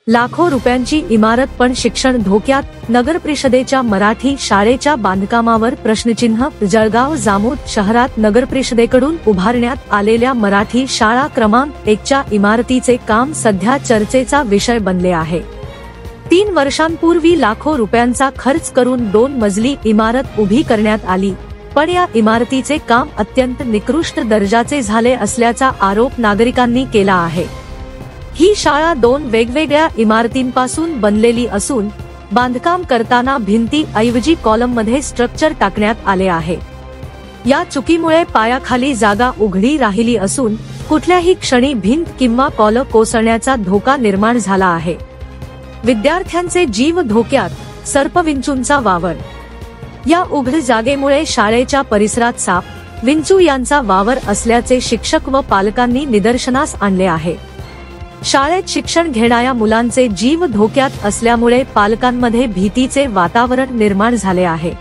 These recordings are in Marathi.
लाखो रुपयांची इमारत पण शिक्षण धोक्यात, नगरपरिषदेच्या मराठी शाळेच्या बांधकामावर प्रश्नचिन्ह। जळगाव जामोद शहरात नगरपरिषदेकडून उभारण्यात आलेल्या मराठी शाळा क्रमांक 1च्या इमारतीचे काम सध्या चर्चेचा विषय बनले आहे। 3 वर्षांपूर्वी लाखो रुपयांचा खर्च करून 2 मजली इमारत उभी करण्यात आली, पण या इमारतीचे काम अत्यंत निकृष्ट दर्जाचे झाले असल्याचा आरोप नागरिकांनी केला आहे। ही शाळा 2 वेगवेगळ्या इमारतींपासून बनलेली असून बांधकाम करताना भिंती ऐवजी कॉलममध्ये स्ट्रक्चर टाकण्यात आले आहे। या चुकीमुळे पायाखाली जागा उघडी राहिली असून कुठल्याही क्षणी भिंत किंवा कॉलम कोसळण्याचा धोका निर्माण झाला आहे। विद्यार्थ्यांचे जीव धोक्यात, सर्पविंचूंचा वावर। या उघड जागेमुळे शाळेच्या परिसरात साप, विंचू यांचा वावर असल्याचे शिक्षक व पालकांनी निदर्शनास आणले आहे। शाळेत शिक्षण घेणाऱ्या मुलांचे जीव धोक्यात असल्यामुळे पालकांमध्ये भीतीचे वातावरण निर्माण झाले आहे।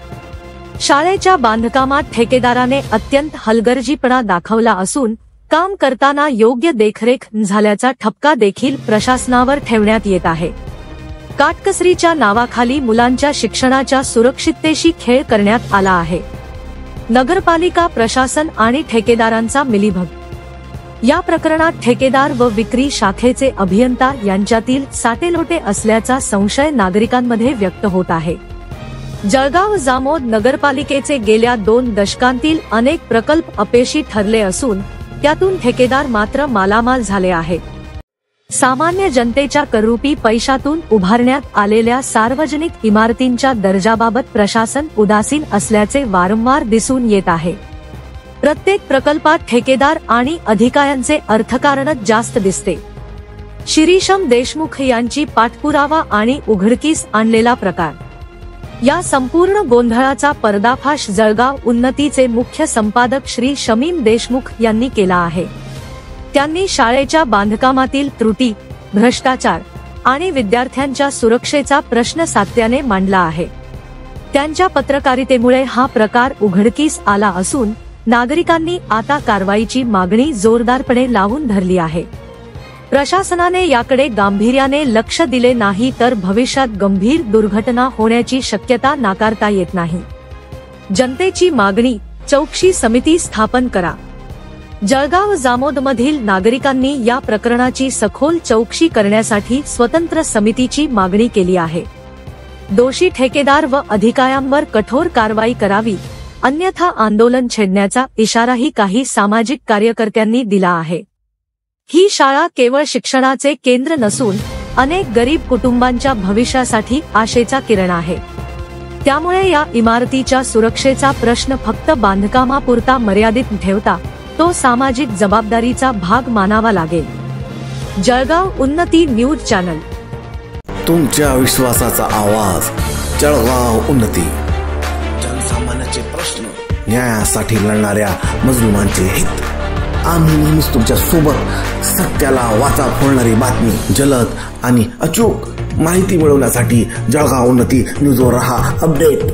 शाळेच्या बांधकामात ठेकेदाराने अत्यंत हलगर्जीपणा दाखवला असून काम करताना योग्य देखरेख झाल्याचा ठपका देखील प्रशासनावर ठेवण्यात येत आहे। काटकसरीच्या नावाखाली मुलांच्या शिक्षणाच्या सुरक्षिततेशी खेळ करण्यात आला आहे। नगरपालिका प्रशासन आणि ठेकेदारांचा मिलीभग। या प्रकरणात ठेकेदार व विक्री शाखेचे अभियंता यांच्यातील साटेलोटे असल्याचा संशय नागरिकांमध्ये व्यक्त होत आहे। जळगाव जामोद नगरपालिकेचे गेल्या 2 दशकांतील अनेक प्रकल्प अपयशी ठरले असून त्यातून ठेकेदार मात्र मालामाल झाले आहेत। सामान्य जनतेच्या कररुपी पैशातून उभारण्यात आलेल्या सार्वजनिक इमारतींच्या दर्जाबाबत प्रशासन उदासीन असल्याचे वारंवार दिसून येत आहे। प्रत्येक प्रकल्पात ठेकेदार आणि अधिकाऱ्यांचे अर्थकारणच जास्त दिसते। शिरीषम देशमुख यांची पाठपुरावा आणि उघडकीस आणलेला प्रकार। या संपूर्ण गोंधळाचा पर्दाफाश जळगाव उन्नतीचे मुख्य संपादक श्री शमीम देशमुख यांनी केला आहे। त्यांनी शाळेच्या बांधकामातील त्रुटी, भ्रष्टाचार आणि विद्यार्थ्यांच्या सुरक्षेचा प्रश्न सातत्याने मांडला आहे। त्यांच्या पत्रकारितेमुळे हा प्रकार उघडकीस आला असून नागरिकांनी आता कारवाईची मागणी जोरदारपणे लावून धरली आहे। प्रशासनाने याकडे गांभीर्याने लक्ष दिले नाही तर भविष्यात गंभीर दुर्घटना होण्याची शक्यता नाकारता येत नाही। जनतेची मागणी, चौकशी समिती स्थापन करा। जळगाव जामोदमधील नागरिकांनी या प्रकरणाची सखोल चौकशी करण्यासाठी स्वतंत्र समितीची मागणी केली आहे। दोषी ठेकेदार व अधिकाऱ्यांवर कठोर कारवाई करावी, अन्यथा आंदोलन छेडण्याचा इशाराही काही सामाजिक कार्यकर्त्यांनी दिला आहे। ही शाळा केवळ शिक्षणाचे केंद्र नसून अनेक गरीब कुटुंबांच्या भविष्यासाठी आशेचा किरण आहे। त्यामुळे या इमारतीच्या सुरक्षेचा प्रश्न फक्त बांधकामापुरता मर्यादित ठेवता तो सामाजिक जबाबदारीचा भाग मानावा लागेल। जळगाव उन्नती न्यूज चॅनल, तुमच्या विश्वासाचा आवाज, जळगाव उन्नती। जनसामान्याचे प्रश्न, न्यायासाठी लढणाऱ्या मजलुमांचे हित। आम्ही नेहमीच तुमच्या सोबत। सत्याला वाचा फोडणारी बातमी, जलद आणि अचूक माहिती मिळवण्यासाठी जळगाव उन्नती न्यूजवर रहा अपडेट।